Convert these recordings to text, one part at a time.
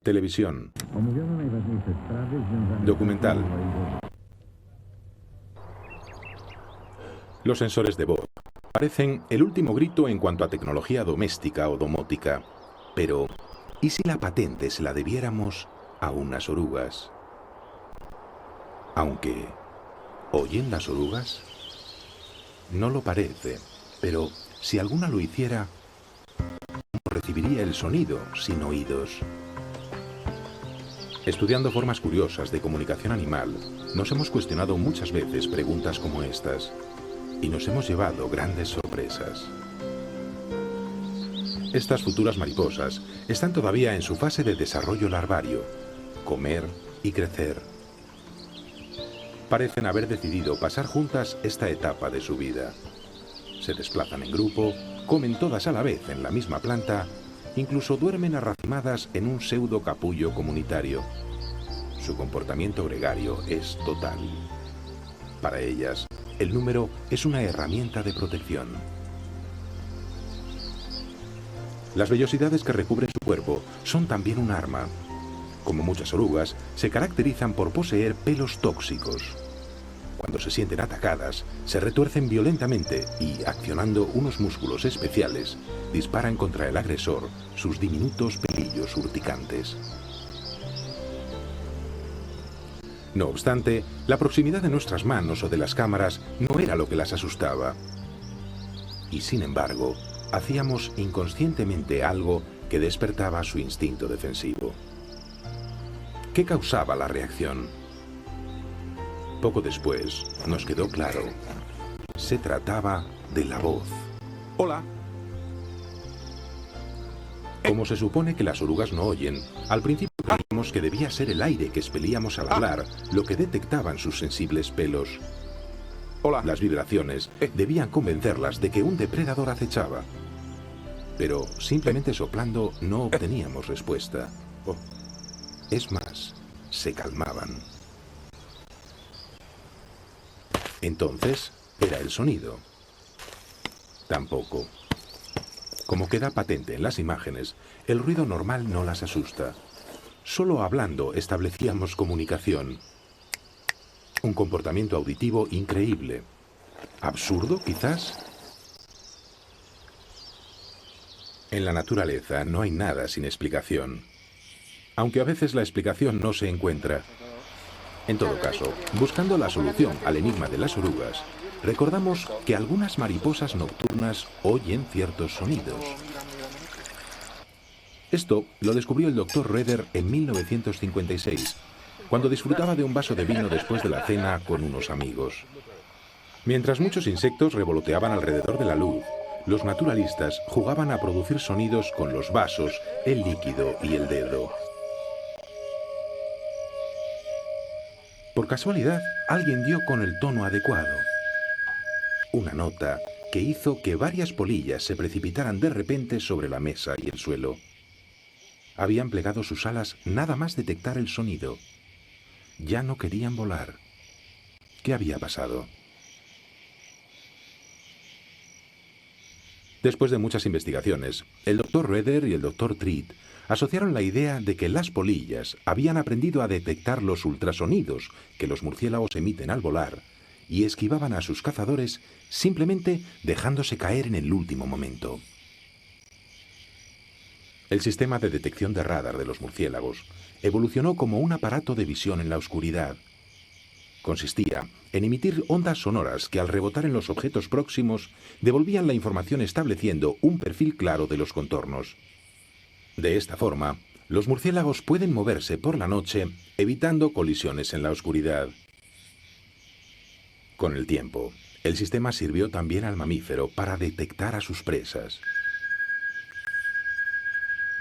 Televisión. Documental. Los sensores de voz parecen el último grito en cuanto a tecnología doméstica o domótica. Pero, ¿y si la patente se la debiéramos a unas orugas? Aunque, ¿oyen las orugas? No lo parece, pero si alguna lo hiciera, ¿cómo recibiría el sonido sin oídos? Estudiando formas curiosas de comunicación animal, nos hemos cuestionado muchas veces preguntas como estas, y nos hemos llevado grandes sorpresas. Estas futuras mariposas están todavía en su fase de desarrollo larvario, comer y crecer. Parecen haber decidido pasar juntas esta etapa de su vida. Se desplazan en grupo, comen todas a la vez en la misma planta, incluso duermen arracimadas en un pseudo capullo comunitario. Su comportamiento gregario es total. Para ellas, el número es una herramienta de protección. Las vellosidades que recubren su cuerpo son también un arma. Como muchas orugas, se caracterizan por poseer pelos tóxicos. Cuando se sienten atacadas, se retuercen violentamente y, accionando unos músculos especiales, disparan contra el agresor sus diminutos pelillos urticantes. No obstante, la proximidad de nuestras manos o de las cámaras no era lo que las asustaba. Y sin embargo, hacíamos inconscientemente algo que despertaba su instinto defensivo. ¿Qué causaba la reacción? Poco después, nos quedó claro. Se trataba de la voz. ¡Hola! Como se supone que las orugas no oyen, al principio creímos que debía ser el aire que expelíamos al hablar lo que detectaban sus sensibles pelos. ¡Hola! Las vibraciones debían convencerlas de que un depredador acechaba. Pero simplemente soplando no obteníamos respuesta. Es más, se calmaban. Entonces, era el sonido. Tampoco. Como queda patente en las imágenes, el ruido normal no las asusta. Solo hablando establecíamos comunicación. Un comportamiento auditivo increíble. ¿Absurdo, quizás? En la naturaleza no hay nada sin explicación. Aunque a veces la explicación no se encuentra. En todo caso, buscando la solución al enigma de las orugas, recordamos que algunas mariposas nocturnas oyen ciertos sonidos. Esto lo descubrió el Dr. Roeder en 1956, cuando disfrutaba de un vaso de vino después de la cena con unos amigos. Mientras muchos insectos revoloteaban alrededor de la luz, los naturalistas jugaban a producir sonidos con los vasos, el líquido y el dedo. Por casualidad, alguien dio con el tono adecuado. Una nota que hizo que varias polillas se precipitaran de repente sobre la mesa y el suelo. Habían plegado sus alas nada más detectar el sonido. Ya no querían volar. ¿Qué había pasado? Después de muchas investigaciones, el Dr. Roeder y el Dr. Treat asociaron la idea de que las polillas habían aprendido a detectar los ultrasonidos que los murciélagos emiten al volar y esquivaban a sus cazadores simplemente dejándose caer en el último momento. El sistema de detección de radar de los murciélagos evolucionó como un aparato de visión en la oscuridad. Consistía en emitir ondas sonoras que al rebotar en los objetos próximos devolvían la información estableciendo un perfil claro de los contornos. De esta forma, los murciélagos pueden moverse por la noche evitando colisiones en la oscuridad. Con el tiempo, el sistema sirvió también al mamífero para detectar a sus presas.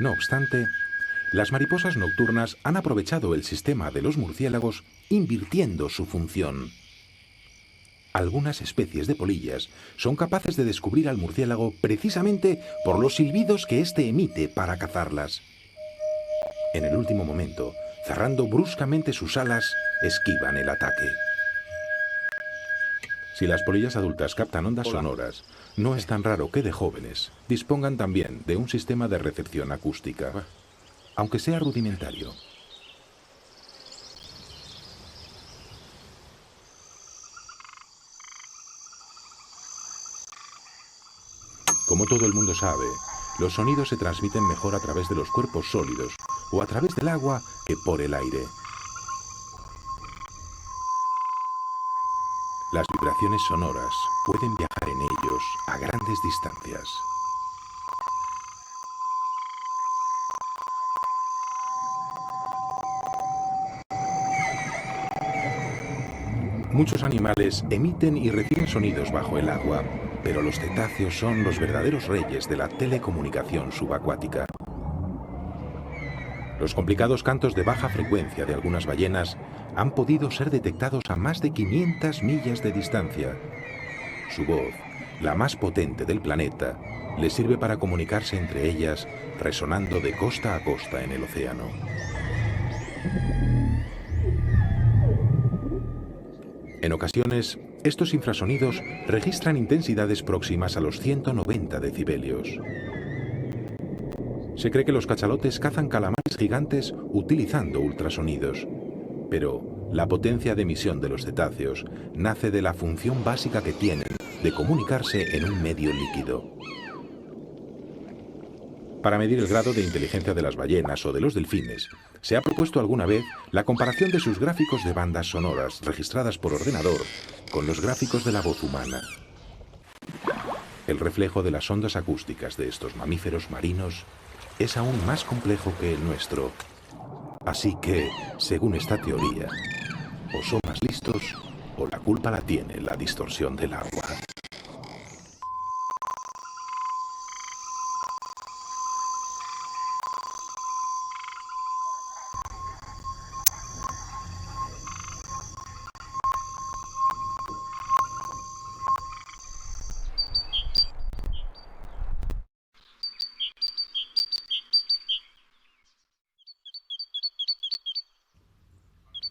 No obstante, las mariposas nocturnas han aprovechado el sistema de los murciélagos invirtiendo su función. Algunas especies de polillas son capaces de descubrir al murciélago precisamente por los silbidos que éste emite para cazarlas. En el último momento, cerrando bruscamente sus alas, esquivan el ataque. Si las polillas adultas captan ondas sonoras, no es tan raro que de jóvenes dispongan también de un sistema de recepción acústica. aunque sea rudimentario. Como todo el mundo sabe, los sonidos se transmiten mejor a través de los cuerpos sólidos o a través del agua que por el aire. Las vibraciones sonoras pueden viajar en ellos a grandes distancias. Muchos animales emiten y reciben sonidos bajo el agua, pero los cetáceos son los verdaderos reyes de la telecomunicación subacuática. Los complicados cantos de baja frecuencia de algunas ballenas han podido ser detectados a más de 500 millas de distancia. Su voz, la más potente del planeta, les sirve para comunicarse entre ellas, resonando de costa a costa en el océano. En ocasiones, estos infrasonidos registran intensidades próximas a los 190 decibelios. Se cree que los cachalotes cazan calamares gigantes utilizando ultrasonidos, pero la potencia de emisión de los cetáceos nace de la función básica que tienen de comunicarse en un medio líquido. Para medir el grado de inteligencia de las ballenas o de los delfines, se ha propuesto alguna vez la comparación de sus gráficos de bandas sonoras registradas por ordenador con los gráficos de la voz humana. El reflejo de las ondas acústicas de estos mamíferos marinos es aún más complejo que el nuestro. Así que, según esta teoría, o son más listos o la culpa la tiene la distorsión del agua.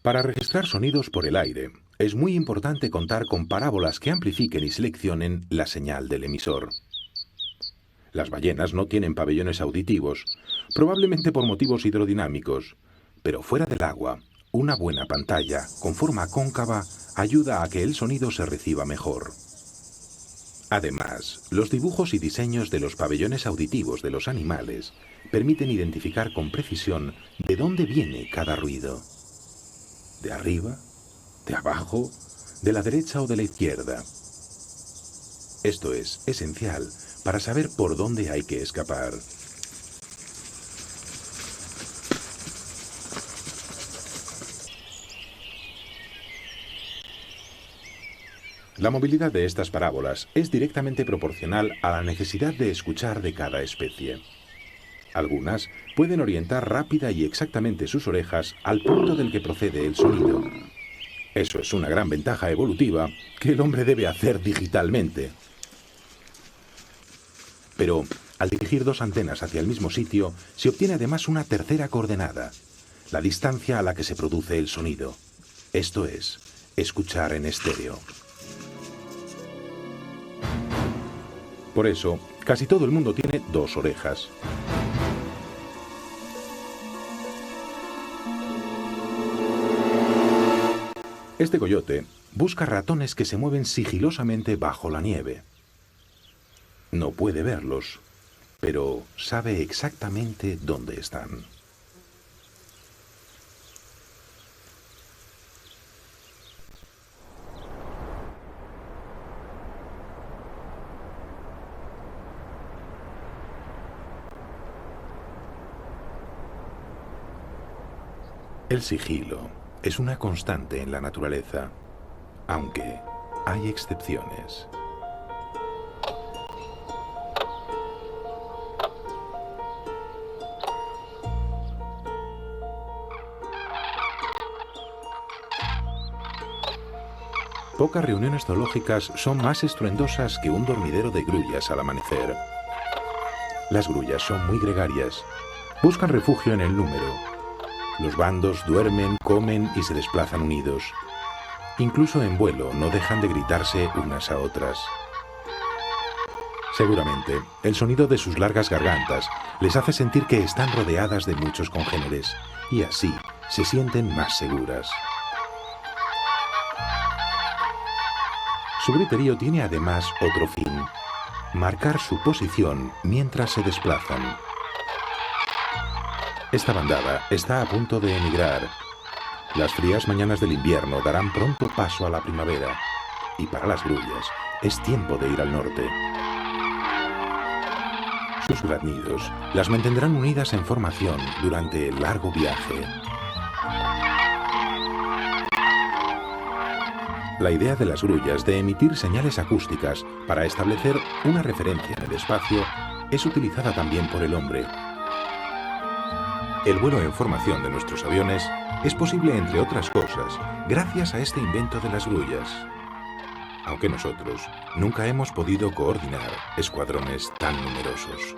Para registrar sonidos por el aire, es muy importante contar con parábolas que amplifiquen y seleccionen la señal del emisor. Las ballenas no tienen pabellones auditivos, probablemente por motivos hidrodinámicos, pero fuera del agua, una buena pantalla con forma cóncava ayuda a que el sonido se reciba mejor. Además, los dibujos y diseños de los pabellones auditivos de los animales permiten identificar con precisión de dónde viene cada ruido. ¿De arriba? ¿De abajo? ¿De la derecha o de la izquierda? Esto es esencial para saber por dónde hay que escapar. La movilidad de estas parábolas es directamente proporcional a la necesidad de escuchar de cada especie. Algunas pueden orientar rápida y exactamente sus orejas al punto del que procede el sonido. Eso es una gran ventaja evolutiva que el hombre debe hacer digitalmente. Pero al dirigir dos antenas hacia el mismo sitio, se obtiene además una tercera coordenada, la distancia a la que se produce el sonido. Esto es, escuchar en estéreo. Por eso, casi todo el mundo tiene dos orejas. Este coyote busca ratones que se mueven sigilosamente bajo la nieve. No puede verlos, pero sabe exactamente dónde están. El sigilo es una constante en la naturaleza, aunque hay excepciones. Pocas reuniones zoológicas son más estruendosas que un dormidero de grullas al amanecer. Las grullas son muy gregarias, buscan refugio en el número. Los bandos duermen, comen y se desplazan unidos. Incluso en vuelo no dejan de gritarse unas a otras. Seguramente, el sonido de sus largas gargantas les hace sentir que están rodeadas de muchos congéneres y así se sienten más seguras. Su griterío tiene además otro fin: marcar su posición mientras se desplazan. Esta bandada está a punto de emigrar. Las frías mañanas del invierno darán pronto paso a la primavera y para las grullas es tiempo de ir al norte. Sus graznidos las mantendrán unidas en formación durante el largo viaje. La idea de las grullas de emitir señales acústicas para establecer una referencia en el espacio es utilizada también por el hombre. El vuelo en formación de nuestros aviones es posible, entre otras cosas, gracias a este invento de las grullas. Aunque nosotros nunca hemos podido coordinar escuadrones tan numerosos.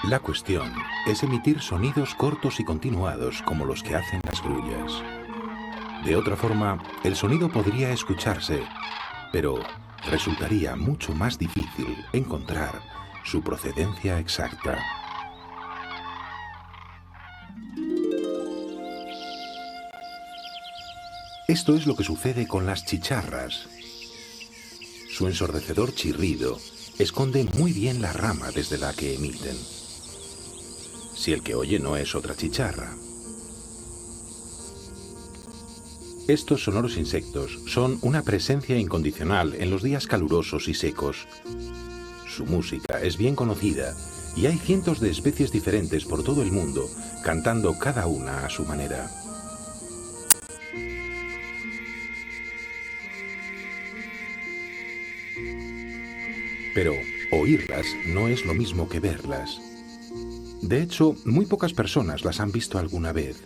La cuestión es emitir sonidos cortos y continuados como los que hacen las grullas. De otra forma, el sonido podría escucharse, pero resultaría mucho más difícil encontrar su procedencia exacta. Esto es lo que sucede con las chicharras. Su ensordecedor chirrido esconde muy bien la rama desde la que emiten. Si el que oye no es otra chicharra. Estos sonoros insectos son una presencia incondicional en los días calurosos y secos. Su música es bien conocida y hay cientos de especies diferentes por todo el mundo, cantando cada una a su manera. Pero oírlas no es lo mismo que verlas. De hecho, muy pocas personas las han visto alguna vez.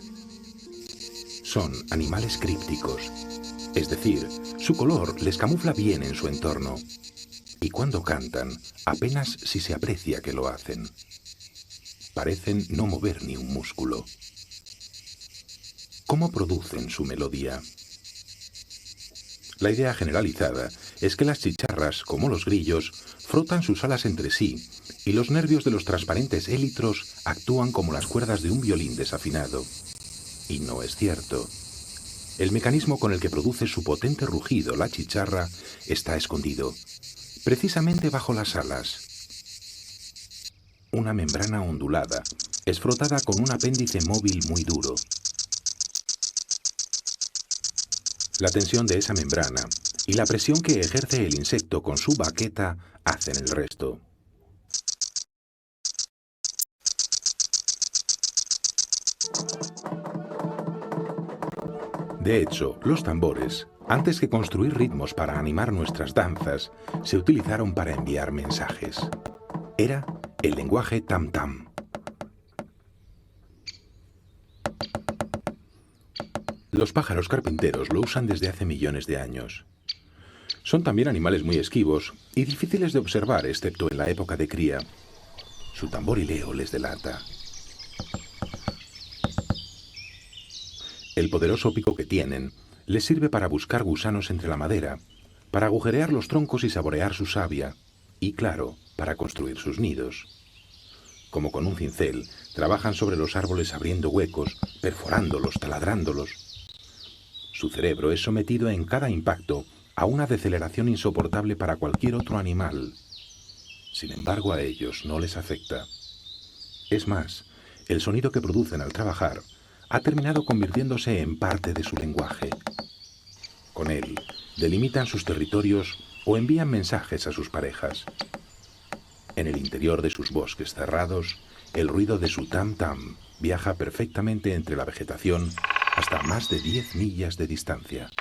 Son animales crípticos, es decir, su color les camufla bien en su entorno. Y cuando cantan, apenas si se aprecia que lo hacen. Parecen no mover ni un músculo. ¿Cómo producen su melodía? La idea generalizada es que las chicharras, como los grillos, frotan sus alas entre sí y los nervios de los transparentes élitros actúan como las cuerdas de un violín desafinado. Y no es cierto. El mecanismo con el que produce su potente rugido la chicharra está escondido, precisamente bajo las alas. Una membrana ondulada es frotada con un apéndice móvil muy duro. La tensión de esa membrana y la presión que ejerce el insecto con su baqueta hacen el resto. De hecho, los tambores, antes que construir ritmos para animar nuestras danzas, se utilizaron para enviar mensajes. Era el lenguaje tam-tam. Los pájaros carpinteros lo usan desde hace millones de años. Son también animales muy esquivos y difíciles de observar, excepto en la época de cría. Su tamborileo les delata. El poderoso pico que tienen les sirve para buscar gusanos entre la madera, para agujerear los troncos y saborear su savia, y claro, para construir sus nidos. Como con un cincel, trabajan sobre los árboles abriendo huecos, perforándolos, taladrándolos. Su cerebro es sometido en cada impacto a una deceleración insoportable para cualquier otro animal. Sin embargo, a ellos no les afecta. Es más, el sonido que producen al trabajar ha terminado convirtiéndose en parte de su lenguaje. Con él, delimitan sus territorios o envían mensajes a sus parejas. En el interior de sus bosques cerrados, el ruido de su tam-tam viaja perfectamente entre la vegetación hasta más de 10 millas de distancia.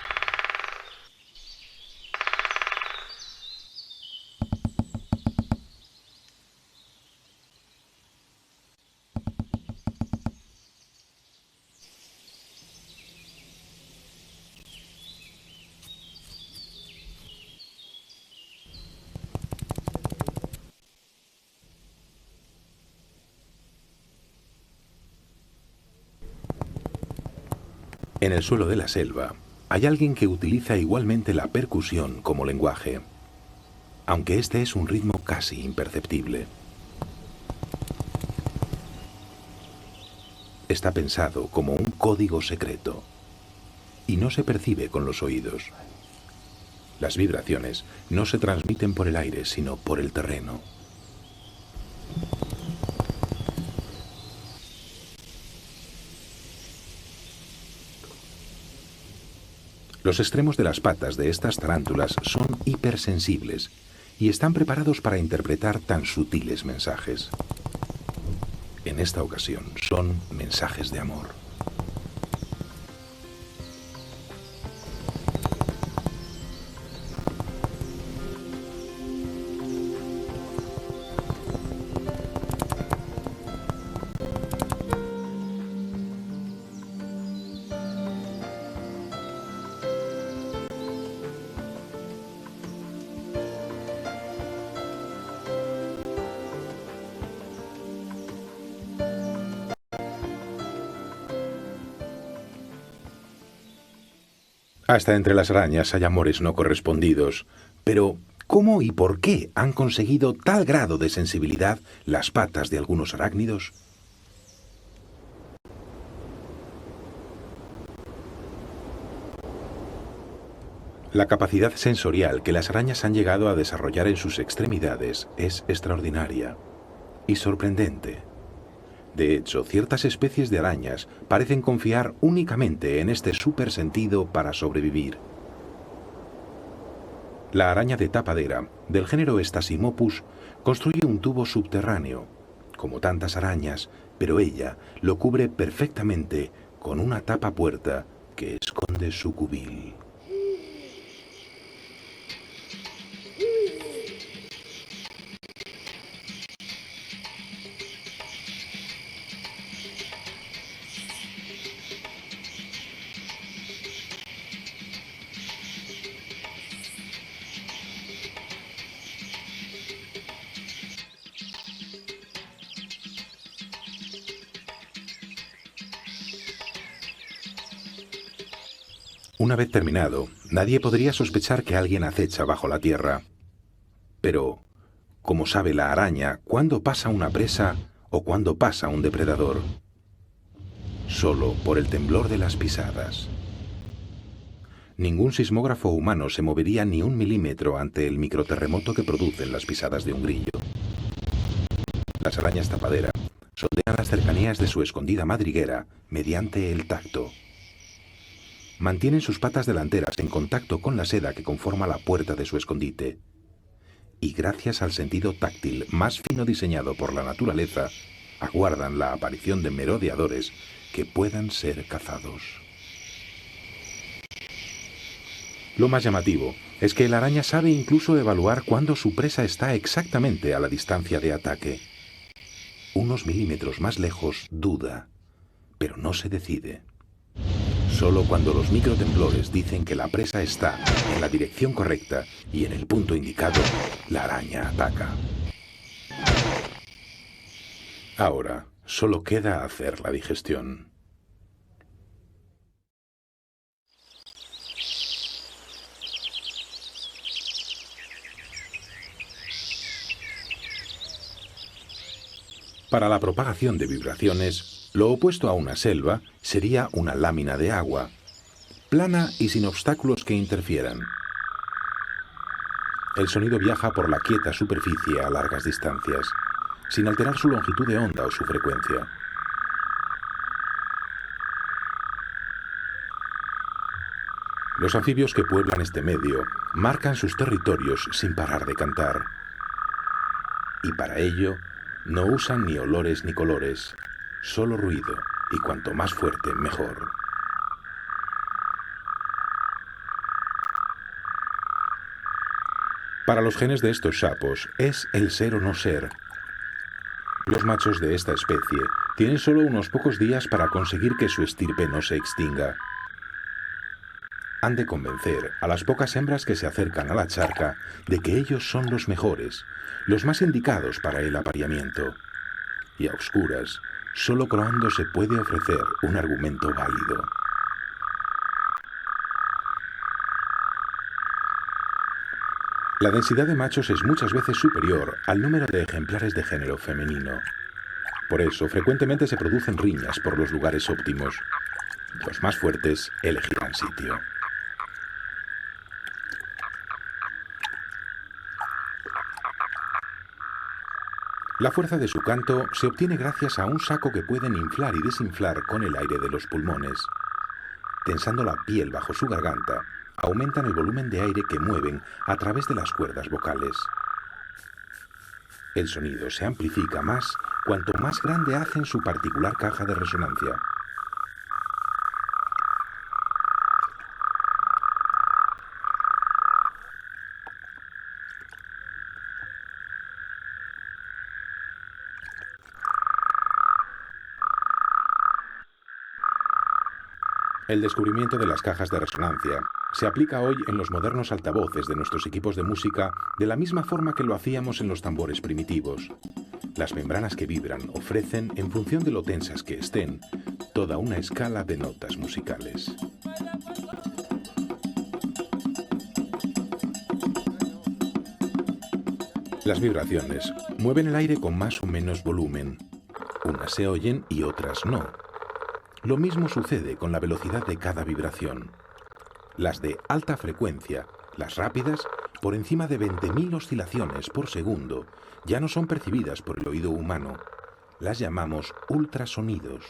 En el suelo de la selva, hay alguien que utiliza igualmente la percusión como lenguaje. aunque este es un ritmo casi imperceptible. Está pensado como un código secreto y no se percibe con los oídos. Las vibraciones no se transmiten por el aire, sino por el terreno. Los extremos de las patas de estas tarántulas son hipersensibles y están preparados para interpretar tan sutiles mensajes. En esta ocasión son mensajes de amor. Hasta entre las arañas hay amores no correspondidos. Pero, ¿cómo y por qué han conseguido tal grado de sensibilidad las patas de algunos arácnidos? La capacidad sensorial que las arañas han llegado a desarrollar en sus extremidades es extraordinaria y sorprendente. De hecho, ciertas especies de arañas parecen confiar únicamente en este supersentido para sobrevivir. La araña de tapadera, del género Stasimopus, construye un tubo subterráneo, como tantas arañas, pero ella lo cubre perfectamente con una tapa puerta que esconde su cubil. Una vez terminado, nadie podría sospechar que alguien acecha bajo la tierra. Pero, ¿cómo sabe la araña cuándo pasa una presa o cuándo pasa un depredador? Solo por el temblor de las pisadas. Ningún sismógrafo humano se movería ni un milímetro ante el microterremoto que producen las pisadas de un grillo. Las arañas tapadera sondean las cercanías de su escondida madriguera mediante el tacto. Mantienen sus patas delanteras en contacto con la seda que conforma la puerta de su escondite. Y gracias al sentido táctil más fino diseñado por la naturaleza, aguardan la aparición de merodeadores que puedan ser cazados. Lo más llamativo es que la araña sabe incluso evaluar cuándo su presa está exactamente a la distancia de ataque. Unos milímetros más lejos duda, pero no se decide. Solo cuando los microtemblores dicen que la presa está en la dirección correcta y en el punto indicado, la araña ataca. Ahora, solo queda hacer la digestión. Para la propagación de vibraciones, lo opuesto a una selva sería una lámina de agua, plana y sin obstáculos que interfieran. El sonido viaja por la quieta superficie a largas distancias, sin alterar su longitud de onda o su frecuencia. Los anfibios que pueblan este medio marcan sus territorios sin parar de cantar. Y para ello, no usan ni olores ni colores, solo ruido, y cuanto más fuerte, mejor. Para los genes de estos sapos es el ser o no ser. Los machos de esta especie tienen solo unos pocos días para conseguir que su estirpe no se extinga. Han de convencer a las pocas hembras que se acercan a la charca de que ellos son los mejores, los más indicados para el apareamiento. Y a oscuras, solo croando se puede ofrecer un argumento válido. La densidad de machos es muchas veces superior al número de ejemplares de género femenino. Por eso, frecuentemente se producen riñas por los lugares óptimos. Los más fuertes elegirán sitio. La fuerza de su canto se obtiene gracias a un saco que pueden inflar y desinflar con el aire de los pulmones. Tensando la piel bajo su garganta, aumentan el volumen de aire que mueven a través de las cuerdas vocales. El sonido se amplifica más cuanto más grande hacen su particular caja de resonancia. El descubrimiento de las cajas de resonancia se aplica hoy en los modernos altavoces de nuestros equipos de música de la misma forma que lo hacíamos en los tambores primitivos. Las membranas que vibran ofrecen, en función de lo tensas que estén, toda una escala de notas musicales. Las vibraciones mueven el aire con más o menos volumen. Unas se oyen y otras no. Lo mismo sucede con la velocidad de cada vibración. Las de alta frecuencia, las rápidas, por encima de 20.000 oscilaciones por segundo, ya no son percibidas por el oído humano. Las llamamos ultrasonidos.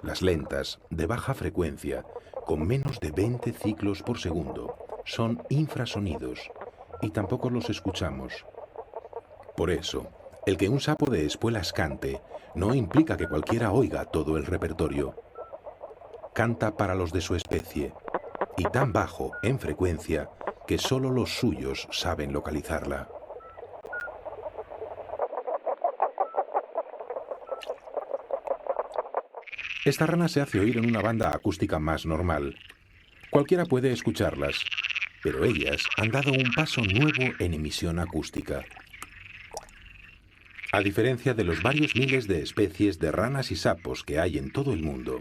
Las lentas, de baja frecuencia, con menos de 20 ciclos por segundo, son infrasonidos y tampoco los escuchamos. Por eso, el que un sapo de espuelas cante no implica que cualquiera oiga todo el repertorio. Canta para los de su especie, y tan bajo en frecuencia que solo los suyos saben localizarla. Esta rana se hace oír en una banda acústica más normal. Cualquiera puede escucharlas, pero ellas han dado un paso nuevo en emisión acústica. A diferencia de los varios miles de especies de ranas y sapos que hay en todo el mundo,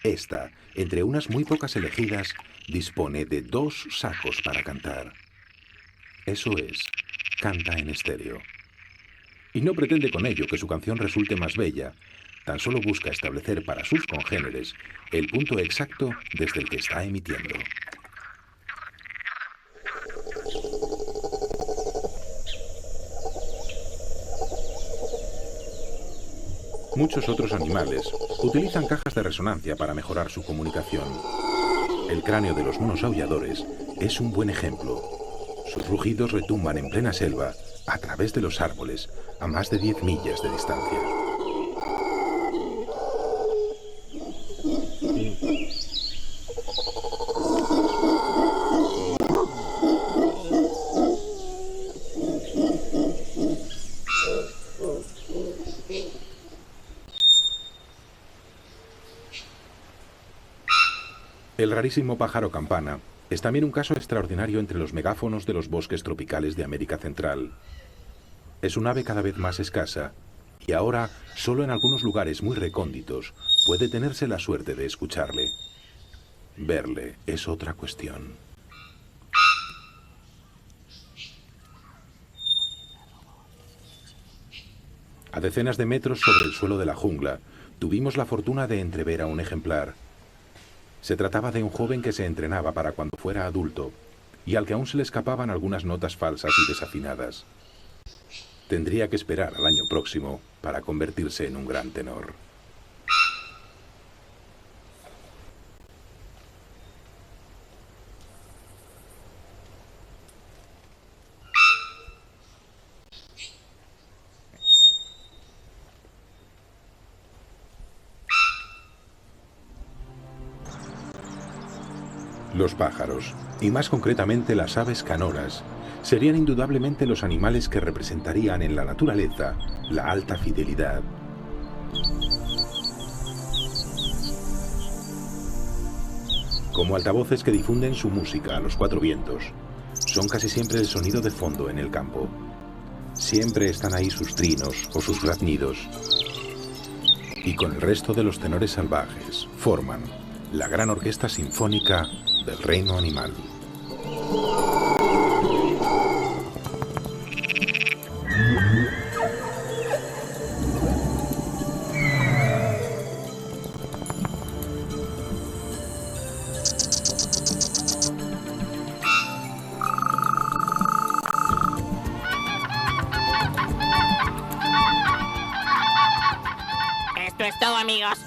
esta, entre unas muy pocas elegidas, dispone de 2 sacos para cantar. Eso es, canta en estéreo. Y no pretende con ello que su canción resulte más bella, tan solo busca establecer para sus congéneres el punto exacto desde el que está emitiendo. Muchos otros animales utilizan cajas de resonancia para mejorar su comunicación. El cráneo de los monos aulladores es un buen ejemplo. Sus rugidos retumban en plena selva, a través de los árboles, a más de 10 millas de distancia. El rarísimo pájaro campana es también un caso extraordinario entre los megáfonos de los bosques tropicales de América Central. Es un ave cada vez más escasa y ahora, solo en algunos lugares muy recónditos, puede tenerse la suerte de escucharle. Verle es otra cuestión. A decenas de metros sobre el suelo de la jungla, tuvimos la fortuna de entrever a un ejemplar. Se trataba de un joven que se entrenaba para cuando fuera adulto y al que aún se le escapaban algunas notas falsas y desafinadas. Tendría que esperar al año próximo para convertirse en un gran tenor. Los pájaros, y más concretamente las aves canoras, serían indudablemente los animales que representarían en la naturaleza la alta fidelidad. Como altavoces que difunden su música a los 4 vientos, son casi siempre el sonido de fondo en el campo. Siempre están ahí sus trinos o sus graznidos. Y con el resto de los tenores salvajes forman la gran orquesta sinfónica del reino animal. Esto es todo, amigos.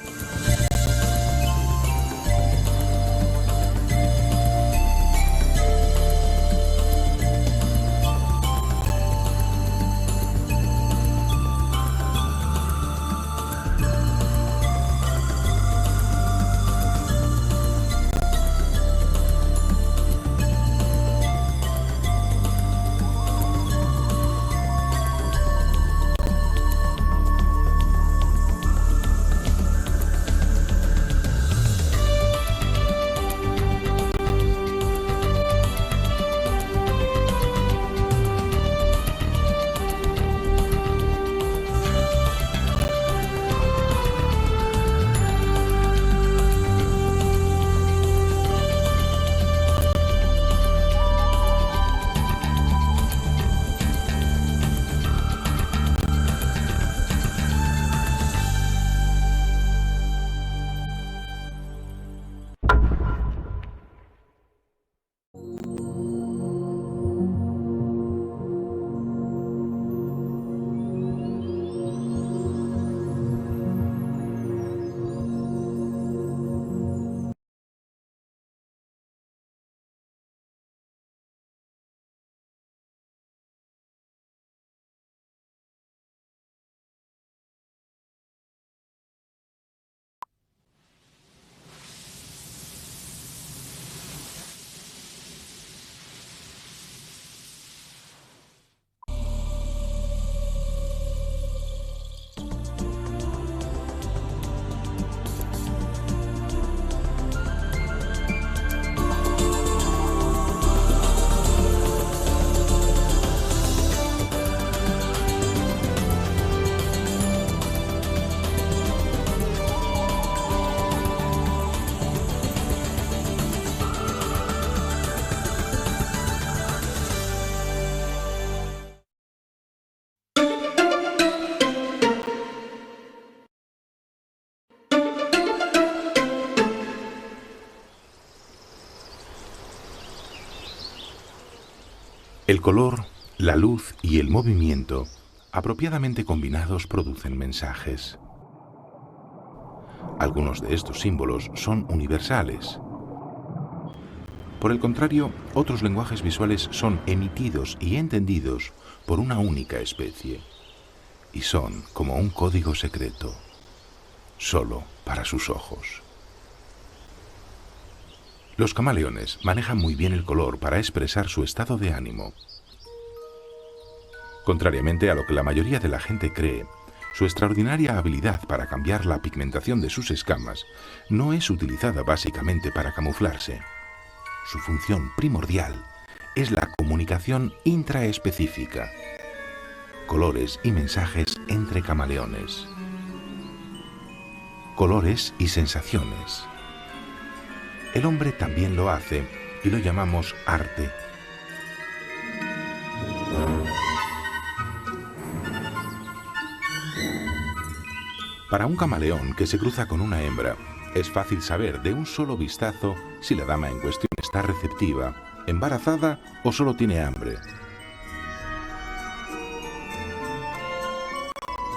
El color, la luz y el movimiento, apropiadamente combinados, producen mensajes. Algunos de estos símbolos son universales. Por el contrario, otros lenguajes visuales son emitidos y entendidos por una única especie. Y son como un código secreto, solo para sus ojos. Los camaleones manejan muy bien el color para expresar su estado de ánimo. Contrariamente a lo que la mayoría de la gente cree, su extraordinaria habilidad para cambiar la pigmentación de sus escamas no es utilizada básicamente para camuflarse. Su función primordial es la comunicación intraespecífica, colores y mensajes entre camaleones, colores y sensaciones. El hombre también lo hace y lo llamamos arte. Para un camaleón que se cruza con una hembra, es fácil saber de un solo vistazo si la dama en cuestión está receptiva, embarazada o solo tiene hambre.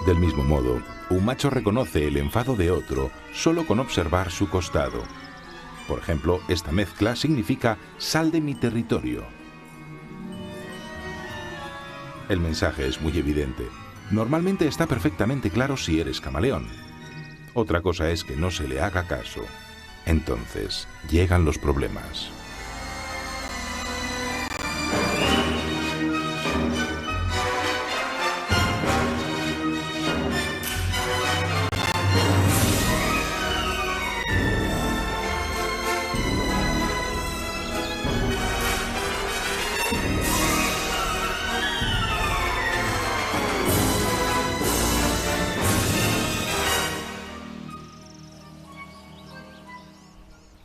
Del mismo modo, un macho reconoce el enfado de otro solo con observar su costado. Por ejemplo, esta mezcla significa «sal de mi territorio». El mensaje es muy evidente. Normalmente está perfectamente claro si eres camaleón. Otra cosa es que no se le haga caso. Entonces, llegan los problemas.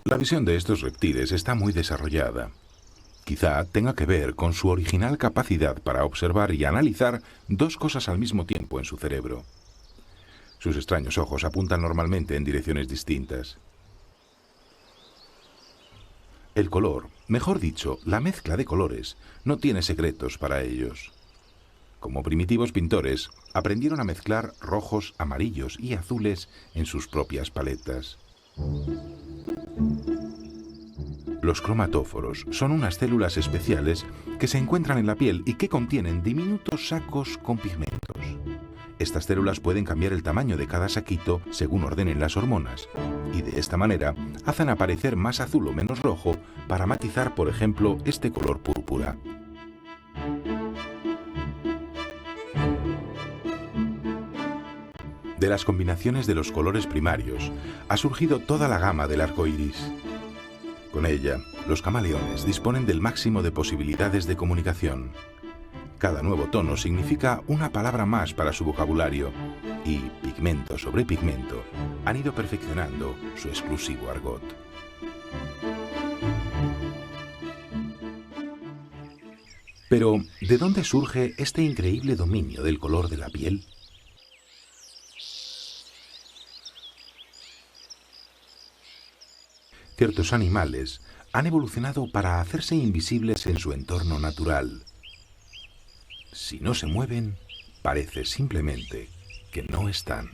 La visión de estos reptiles está muy desarrollada. Quizá tenga que ver con su original capacidad para observar y analizar dos cosas al mismo tiempo en su cerebro. Sus extraños ojos apuntan normalmente en direcciones distintas. El color, mejor dicho, la mezcla de colores, no tiene secretos para ellos. Como primitivos pintores, aprendieron a mezclar rojos, amarillos y azules en sus propias paletas. Los cromatóforos son unas células especiales que se encuentran en la piel y que contienen diminutos sacos con pigmentos. Estas células pueden cambiar el tamaño de cada saquito según ordenen las hormonas, y de esta manera hacen aparecer más azul o menos rojo para matizar, por ejemplo, este color púrpura. De las combinaciones de los colores primarios ha surgido toda la gama del arco iris. Con ella, los camaleones disponen del máximo de posibilidades de comunicación. Cada nuevo tono significa una palabra más para su vocabulario y, pigmento sobre pigmento, han ido perfeccionando su exclusivo argot. Pero, ¿de dónde surge este increíble dominio del color de la piel? Ciertos animales han evolucionado para hacerse invisibles en su entorno natural. Si no se mueven, parece simplemente que no están.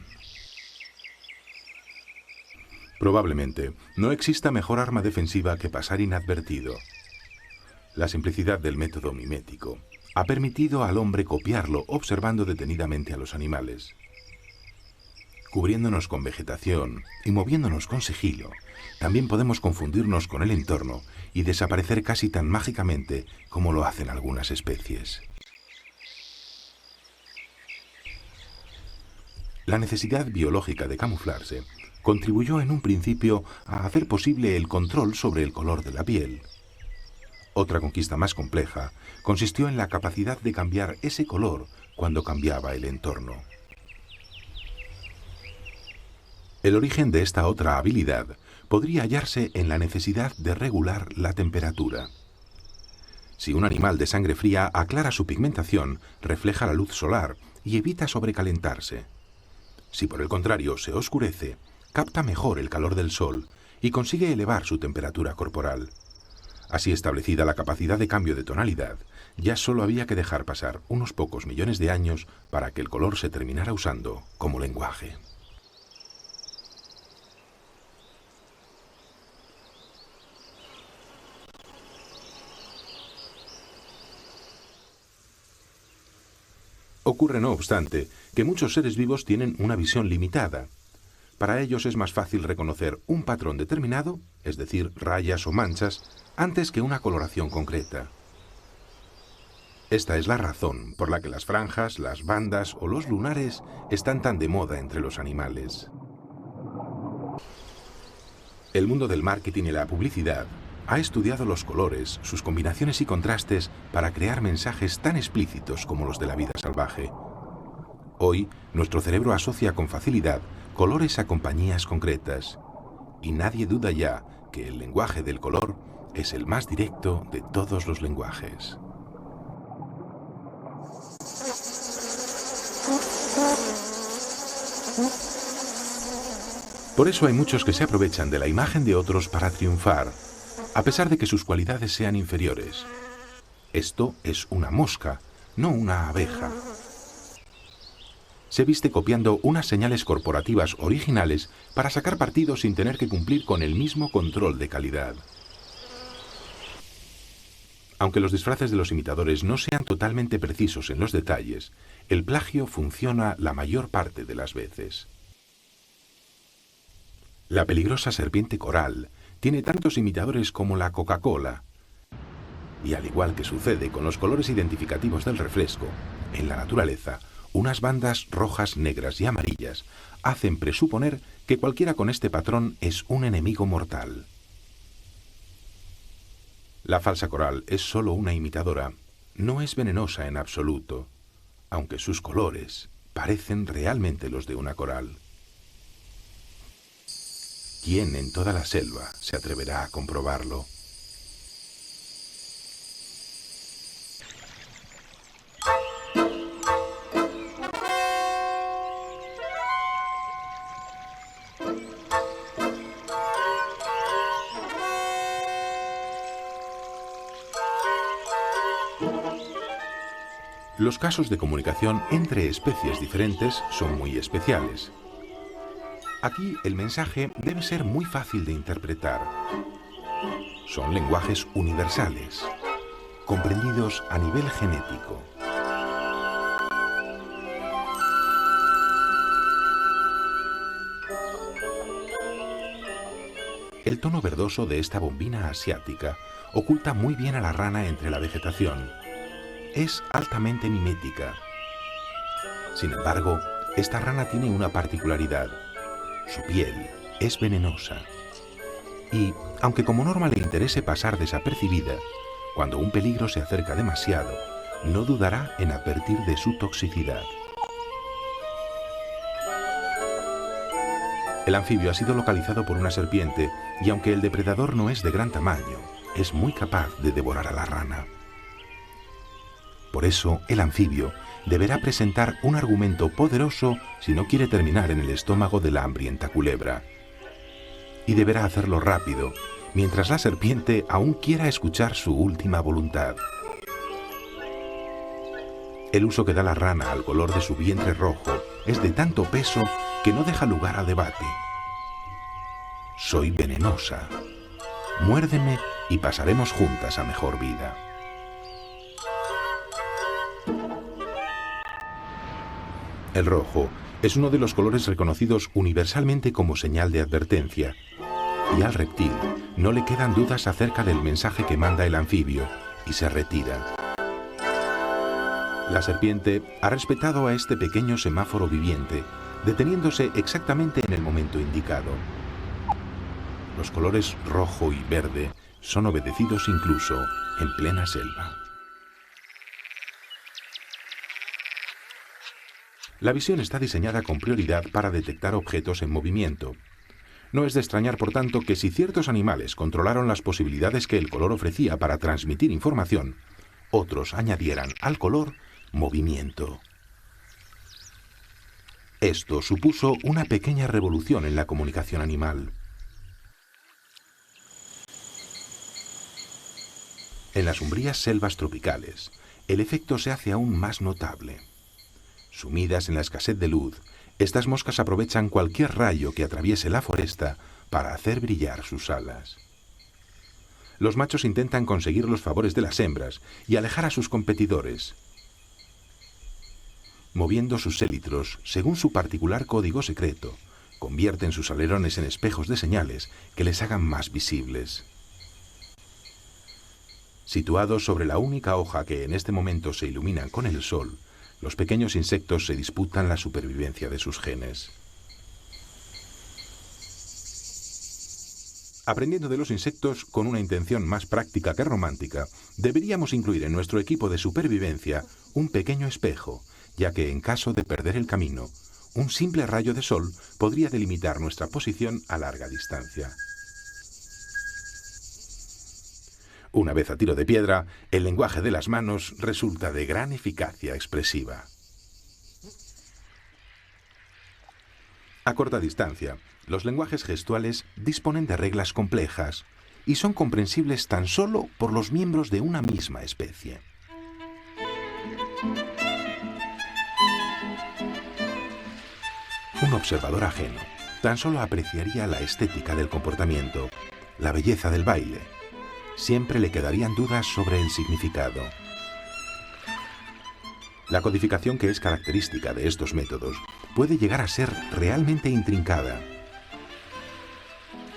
Probablemente no exista mejor arma defensiva que pasar inadvertido. La simplicidad del método mimético ha permitido al hombre copiarlo observando detenidamente a los animales. Cubriéndonos con vegetación y moviéndonos con sigilo, también podemos confundirnos con el entorno y desaparecer casi tan mágicamente como lo hacen algunas especies. La necesidad biológica de camuflarse contribuyó en un principio a hacer posible el control sobre el color de la piel. Otra conquista más compleja consistió en la capacidad de cambiar ese color cuando cambiaba el entorno. El origen de esta otra habilidad podría hallarse en la necesidad de regular la temperatura. Si un animal de sangre fría aclara su pigmentación, refleja la luz solar y evita sobrecalentarse. Si por el contrario se oscurece, capta mejor el calor del sol y consigue elevar su temperatura corporal. Así establecida la capacidad de cambio de tonalidad, ya solo había que dejar pasar unos pocos millones de años para que el color se terminara usando como lenguaje. Ocurre, no obstante, que muchos seres vivos tienen una visión limitada. Para ellos es más fácil reconocer un patrón determinado, es decir, rayas o manchas, antes que una coloración concreta. Esta es la razón por la que las franjas, las bandas o los lunares están tan de moda entre los animales. El mundo del marketing y la publicidad ha estudiado los colores, sus combinaciones y contrastes para crear mensajes tan explícitos como los de la vida salvaje. Hoy, nuestro cerebro asocia con facilidad colores a compañías concretas, y nadie duda ya que el lenguaje del color es el más directo de todos los lenguajes. Por eso hay muchos que se aprovechan de la imagen de otros para triunfar, a pesar de que sus cualidades sean inferiores. Esto es una mosca, no una abeja. Se viste copiando unas señales corporativas originales para sacar partido sin tener que cumplir con el mismo control de calidad. Aunque los disfraces de los imitadores no sean totalmente precisos en los detalles, el plagio funciona la mayor parte de las veces. La peligrosa serpiente coral tiene tantos imitadores como la Coca-Cola. Y al igual que sucede con los colores identificativos del refresco, en la naturaleza, unas bandas rojas, negras y amarillas hacen presuponer que cualquiera con este patrón es un enemigo mortal. La falsa coral es solo una imitadora, no es venenosa en absoluto, aunque sus colores parecen realmente los de una coral. ¿Quién en toda la selva se atreverá a comprobarlo? Los casos de comunicación entre especies diferentes son muy especiales. Aquí el mensaje debe ser muy fácil de interpretar. Son lenguajes universales, comprendidos a nivel genético. El tono verdoso de esta bombina asiática oculta muy bien a la rana entre la vegetación. Es altamente mimética. Sin embargo, esta rana tiene una particularidad. Su piel es venenosa. Y, aunque como norma le interese pasar desapercibida, cuando un peligro se acerca demasiado, no dudará en advertir de su toxicidad. El anfibio ha sido localizado por una serpiente y aunque el depredador no es de gran tamaño, es muy capaz de devorar a la rana. Por eso, el anfibio deberá presentar un argumento poderoso si no quiere terminar en el estómago de la hambrienta culebra. Y deberá hacerlo rápido, mientras la serpiente aún quiera escuchar su última voluntad. El uso que da la rana al color de su vientre rojo es de tanto peso que no deja lugar a debate. Soy venenosa. Muérdeme y pasaremos juntas a mejor vida. El rojo es uno de los colores reconocidos universalmente como señal de advertencia. Y al reptil no le quedan dudas acerca del mensaje que manda el anfibio y se retira. La serpiente ha respetado a este pequeño semáforo viviente, deteniéndose exactamente en el momento indicado. Los colores rojo y verde son obedecidos incluso en plena selva. La visión está diseñada con prioridad para detectar objetos en movimiento. No es de extrañar, por tanto, que si ciertos animales controlaron las posibilidades que el color ofrecía para transmitir información, otros añadieran al color movimiento. Esto supuso una pequeña revolución en la comunicación animal. En las umbrías selvas tropicales, el efecto se hace aún más notable. Sumidas en la escasez de luz, estas moscas aprovechan cualquier rayo que atraviese la foresta para hacer brillar sus alas. Los machos intentan conseguir los favores de las hembras y alejar a sus competidores, moviendo sus élitros según su particular código secreto. Convierten sus alerones en espejos de señales que les hagan más visibles. Situados sobre la única hoja que en este momento se ilumina con el sol, los pequeños insectos se disputan la supervivencia de sus genes. Aprendiendo de los insectos con una intención más práctica que romántica, deberíamos incluir en nuestro equipo de supervivencia un pequeño espejo, ya que en caso de perder el camino, un simple rayo de sol podría delimitar nuestra posición a larga distancia. Una vez a tiro de piedra, el lenguaje de las manos resulta de gran eficacia expresiva. A corta distancia, los lenguajes gestuales disponen de reglas complejas y son comprensibles tan solo por los miembros de una misma especie. Un observador ajeno tan solo apreciaría la estética del comportamiento, la belleza del baile. Siempre le quedarían dudas sobre el significado. La codificación que es característica de estos métodos puede llegar a ser realmente intrincada.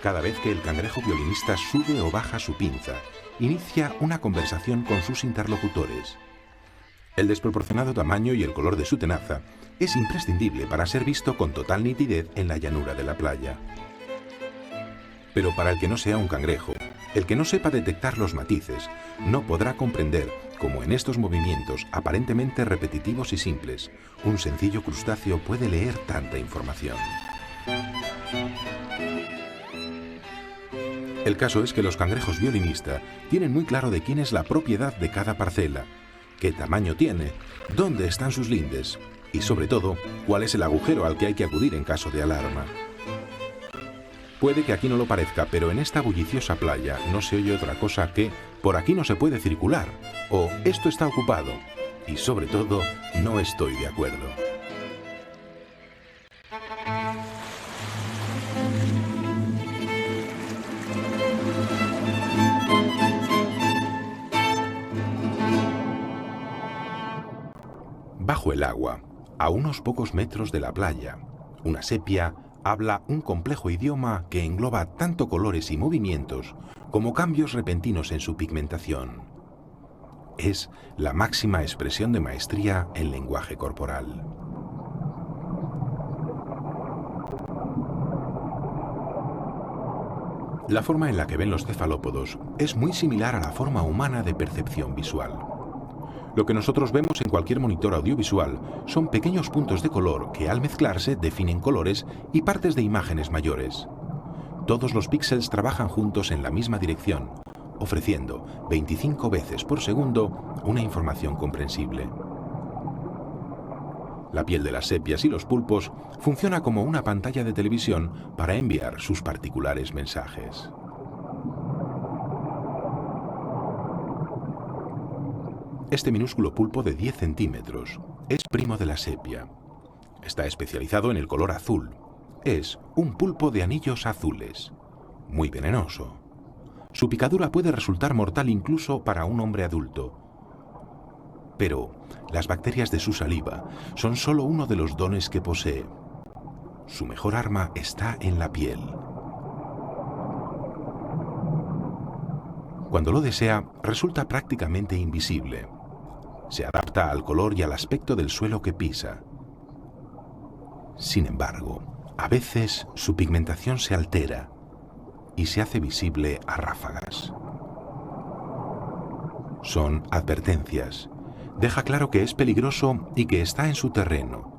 Cada vez que el cangrejo violinista sube o baja su pinza, inicia una conversación con sus interlocutores. El desproporcionado tamaño y el color de su tenaza es imprescindible para ser visto con total nitidez en la llanura de la playa. Pero para el que no sea un cangrejo, el que no sepa detectar los matices, no podrá comprender cómo en estos movimientos aparentemente repetitivos y simples, un sencillo crustáceo puede leer tanta información. El caso es que los cangrejos violinista tienen muy claro de quién es la propiedad de cada parcela, qué tamaño tiene, dónde están sus lindes y, sobre todo, cuál es el agujero al que hay que acudir en caso de alarma. Puede que aquí no lo parezca, pero en esta bulliciosa playa no se oye otra cosa que «por aquí no se puede circular» o «esto está ocupado». y sobre todo no estoy de acuerdo. Bajo el agua, a unos pocos metros de la playa, una sepia habla un complejo idioma que engloba tanto colores y movimientos como cambios repentinos en su pigmentación. Es la máxima expresión de maestría en lenguaje corporal. La forma en la que ven los cefalópodos es muy similar a la forma humana de percepción visual. Lo que nosotros vemos en cualquier monitor audiovisual son pequeños puntos de color que al mezclarse definen colores y partes de imágenes mayores. Todos los píxeles trabajan juntos en la misma dirección, ofreciendo 25 veces por segundo una información comprensible. La piel de las sepias y los pulpos funciona como una pantalla de televisión para enviar sus particulares mensajes. Este minúsculo pulpo de 10 centímetros es primo de la sepia. Está especializado en el color azul. Es un pulpo de anillos azules, muy venenoso. Su picadura puede resultar mortal incluso para un hombre adulto. Pero las bacterias de su saliva son solo uno de los dones que posee. Su mejor arma está en la piel. Cuando lo desea, resulta prácticamente invisible. Se adapta al color y al aspecto del suelo que pisa. Sin embargo, a veces su pigmentación se altera y se hace visible a ráfagas. Son advertencias. Deja claro que es peligroso y que está en su terreno.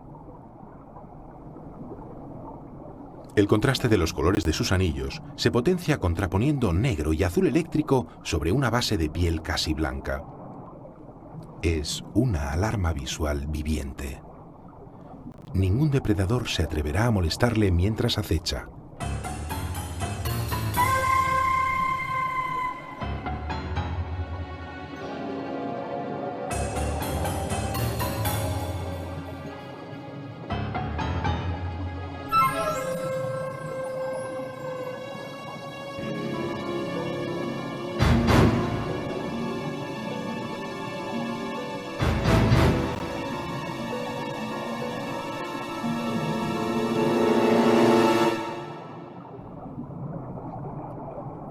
El contraste de los colores de sus anillos se potencia contraponiendo negro y azul eléctrico sobre una base de piel casi blanca. Es una alarma visual viviente. Ningún depredador se atreverá a molestarle mientras acecha.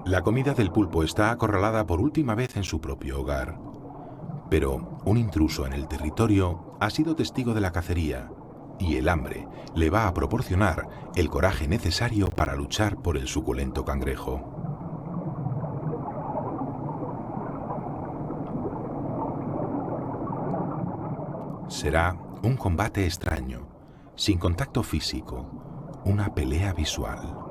La comida del pulpo está acorralada por última vez en su propio hogar. Pero un intruso en el territorio ha sido testigo de la cacería y el hambre le va a proporcionar el coraje necesario para luchar por el suculento cangrejo. Será un combate extraño, sin contacto físico, una pelea visual.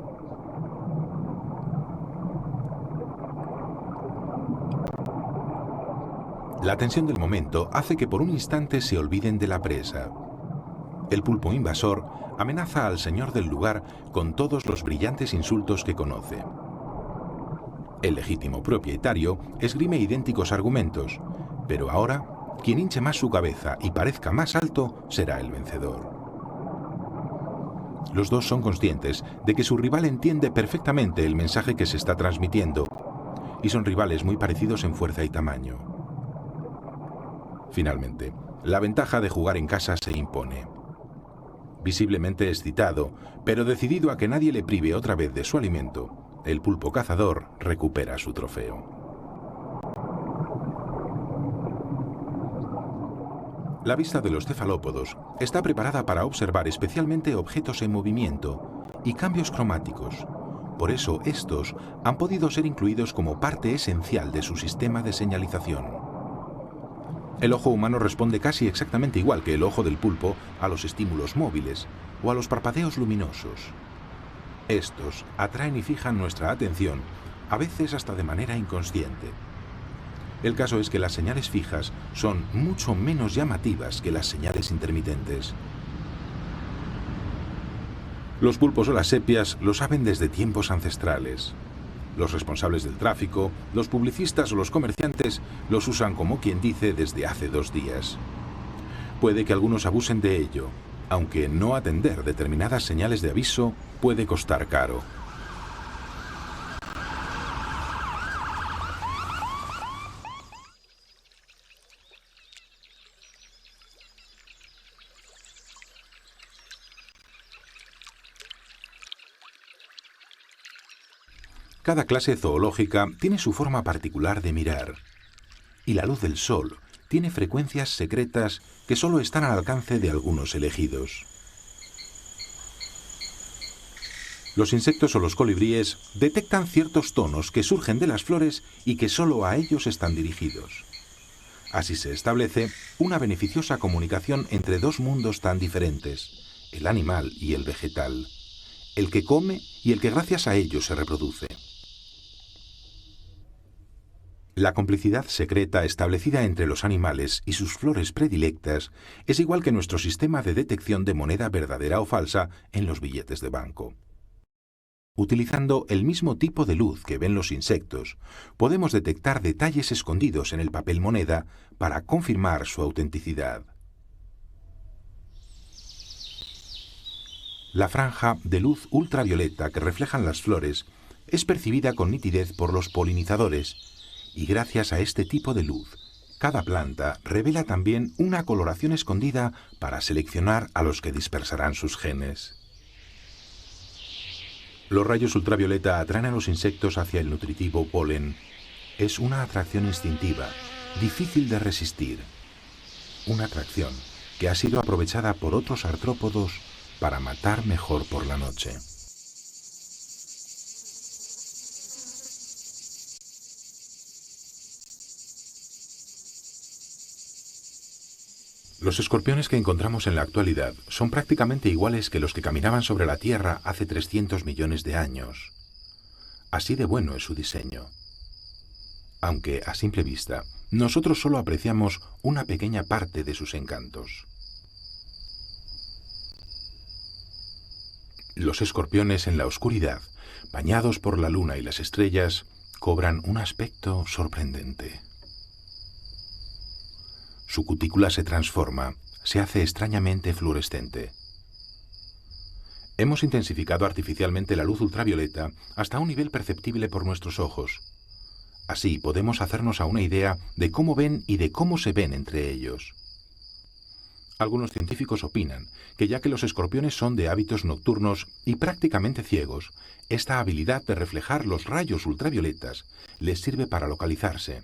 La tensión del momento hace que por un instante se olviden de la presa. El pulpo invasor amenaza al señor del lugar con todos los brillantes insultos que conoce. El legítimo propietario esgrime idénticos argumentos, pero ahora, quien hinche más su cabeza y parezca más alto será el vencedor. Los dos son conscientes de que su rival entiende perfectamente el mensaje que se está transmitiendo, y son rivales muy parecidos en fuerza y tamaño. Finalmente, la ventaja de jugar en casa se impone. Visiblemente excitado, pero decidido a que nadie le prive otra vez de su alimento, el pulpo cazador recupera su trofeo. La vista de los cefalópodos está preparada para observar especialmente objetos en movimiento y cambios cromáticos. Por eso estos han podido ser incluidos como parte esencial de su sistema de señalización. El ojo humano responde casi exactamente igual que el ojo del pulpo a los estímulos móviles o a los parpadeos luminosos. Estos atraen y fijan nuestra atención, a veces hasta de manera inconsciente. El caso es que las señales fijas son mucho menos llamativas que las señales intermitentes. Los pulpos o las sepias lo saben desde tiempos ancestrales. Los responsables del tráfico, los publicistas o los comerciantes los usan como quien dice desde hace 2 días. Puede que algunos abusen de ello, aunque no atender determinadas señales de aviso puede costar caro. Cada clase zoológica tiene su forma particular de mirar, y la luz del sol tiene frecuencias secretas que solo están al alcance de algunos elegidos. Los insectos o los colibríes detectan ciertos tonos que surgen de las flores y que solo a ellos están dirigidos. Así se establece una beneficiosa comunicación entre dos mundos tan diferentes, el animal y el vegetal, el que come y el que gracias a ello se reproduce. La complicidad secreta establecida entre los animales y sus flores predilectas es igual que nuestro sistema de detección de moneda verdadera o falsa en los billetes de banco. Utilizando el mismo tipo de luz que ven los insectos, podemos detectar detalles escondidos en el papel moneda para confirmar su autenticidad. La franja de luz ultravioleta que reflejan las flores es percibida con nitidez por los polinizadores, y gracias a este tipo de luz, cada planta revela también una coloración escondida para seleccionar a los que dispersarán sus genes. Los rayos ultravioleta atraen a los insectos hacia el nutritivo polen. Es una atracción instintiva, difícil de resistir. Una atracción que ha sido aprovechada por otros artrópodos para matar mejor por la noche. Los escorpiones que encontramos en la actualidad son prácticamente iguales que los que caminaban sobre la Tierra hace 300 millones de años. Así de bueno es su diseño. Aunque, a simple vista, nosotros solo apreciamos una pequeña parte de sus encantos. Los escorpiones en la oscuridad, bañados por la luna y las estrellas, cobran un aspecto sorprendente. Su cutícula se transforma, se hace extrañamente fluorescente. Hemos intensificado artificialmente la luz ultravioleta hasta un nivel perceptible por nuestros ojos. Así podemos hacernos a una idea de cómo ven y de cómo se ven entre ellos. Algunos científicos opinan que ya que los escorpiones son de hábitos nocturnos y prácticamente ciegos, esta habilidad de reflejar los rayos ultravioletas les sirve para localizarse.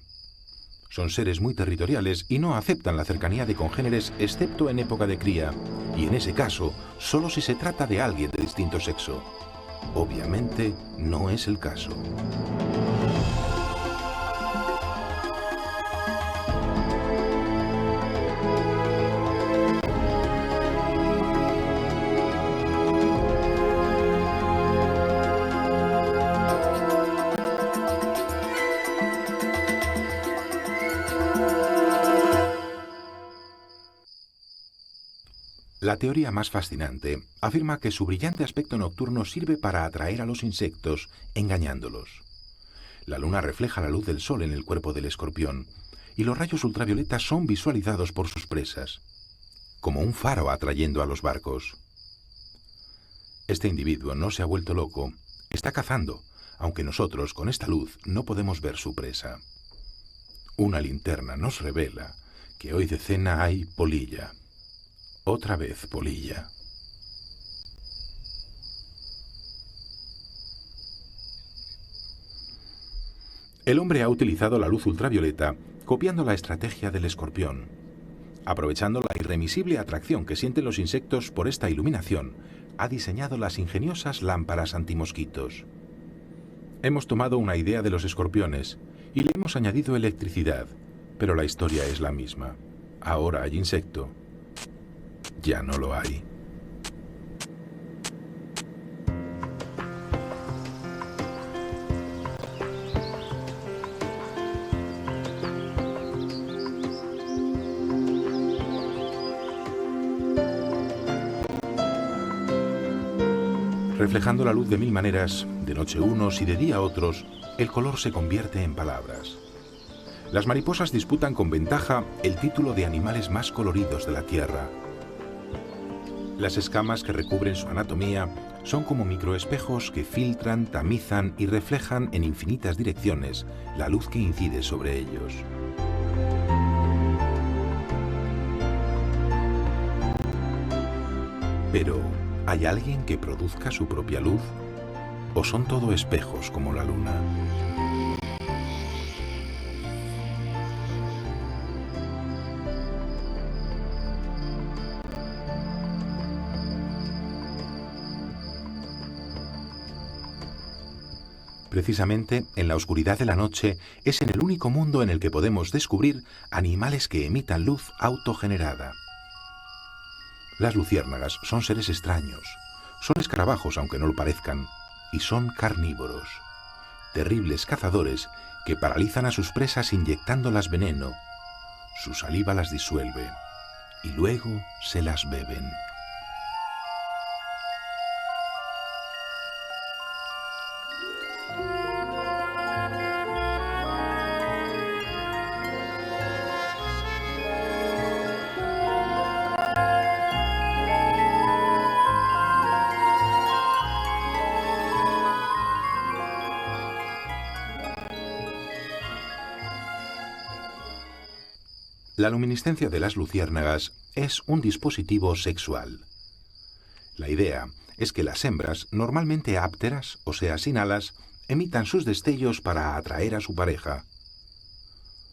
Son seres muy territoriales y no aceptan la cercanía de congéneres excepto en época de cría, y en ese caso, solo si se trata de alguien de distinto sexo. Obviamente, no es el caso. La teoría más fascinante afirma que su brillante aspecto nocturno sirve para atraer a los insectos, engañándolos. La luna refleja la luz del sol en el cuerpo del escorpión, y los rayos ultravioletas son visualizados por sus presas, como un faro atrayendo a los barcos. Este individuo no se ha vuelto loco, está cazando, aunque nosotros con esta luz no podemos ver su presa. Una linterna nos revela que hoy de cena hay polilla. Otra vez polilla. El hombre ha utilizado la luz ultravioleta copiando la estrategia del escorpión. Aprovechando la irremisible atracción que sienten los insectos por esta iluminación, ha diseñado las ingeniosas lámparas antimosquitos. Hemos tomado una idea de los escorpiones y le hemos añadido electricidad, pero la historia es la misma. Ahora hay insecto. Ya no lo hay. Reflejando la luz de mil maneras, de noche unos y de día otros, el color se convierte en palabras. Las mariposas disputan con ventaja el título de animales más coloridos de la Tierra. Las escamas que recubren su anatomía son como microespejos que filtran, tamizan y reflejan en infinitas direcciones la luz que incide sobre ellos. Pero, ¿hay alguien que produzca su propia luz? ¿O son todo espejos como la luna? Precisamente, en la oscuridad de la noche, es en el único mundo en el que podemos descubrir animales que emitan luz autogenerada. Las luciérnagas son seres extraños, son escarabajos aunque no lo parezcan, y son carnívoros, terribles cazadores que paralizan a sus presas inyectándolas veneno. Su saliva las disuelve y luego se las beben. La luminiscencia de las luciérnagas es un dispositivo sexual. La idea es que las hembras, normalmente ápteras, o sea sin alas, emitan sus destellos para atraer a su pareja,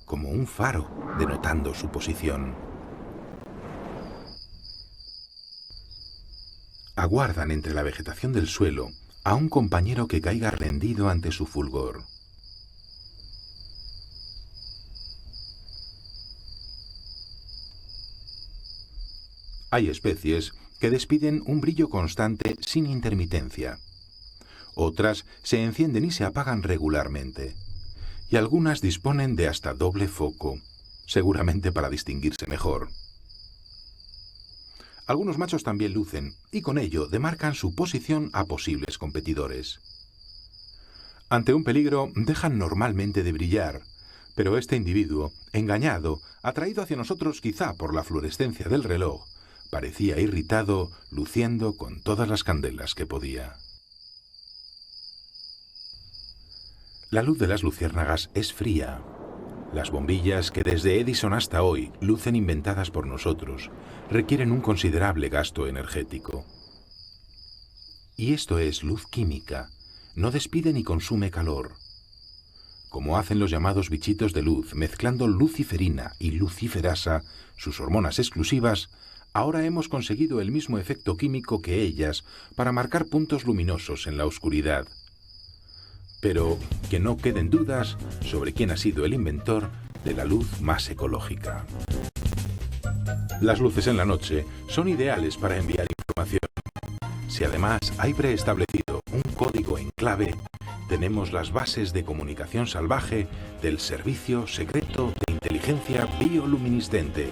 como un faro denotando su posición. Aguardan entre la vegetación del suelo a un compañero que caiga rendido ante su fulgor. Hay especies que despiden un brillo constante sin intermitencia. Otras se encienden y se apagan regularmente. Y algunas disponen de hasta doble foco, seguramente para distinguirse mejor. Algunos machos también lucen y con ello demarcan su posición a posibles competidores. Ante un peligro dejan normalmente de brillar, pero este individuo, engañado, atraído hacia nosotros quizá por la fluorescencia del reloj, parecía irritado, luciendo con todas las candelas que podía. La luz de las luciérnagas es fría. Las bombillas que desde Edison hasta hoy lucen inventadas por nosotros requieren un considerable gasto energético. Y esto es luz química, no despide ni consume calor. Como hacen los llamados bichitos de luz mezclando luciferina y luciferasa, sus hormonas exclusivas, ahora hemos conseguido el mismo efecto químico que ellas para marcar puntos luminosos en la oscuridad. Pero que no queden dudas sobre quién ha sido el inventor de la luz más ecológica. Las luces en la noche son ideales para enviar información. Si además hay preestablecido un código en clave, tenemos las bases de comunicación salvaje del Servicio Secreto de Inteligencia Bioluminiscente,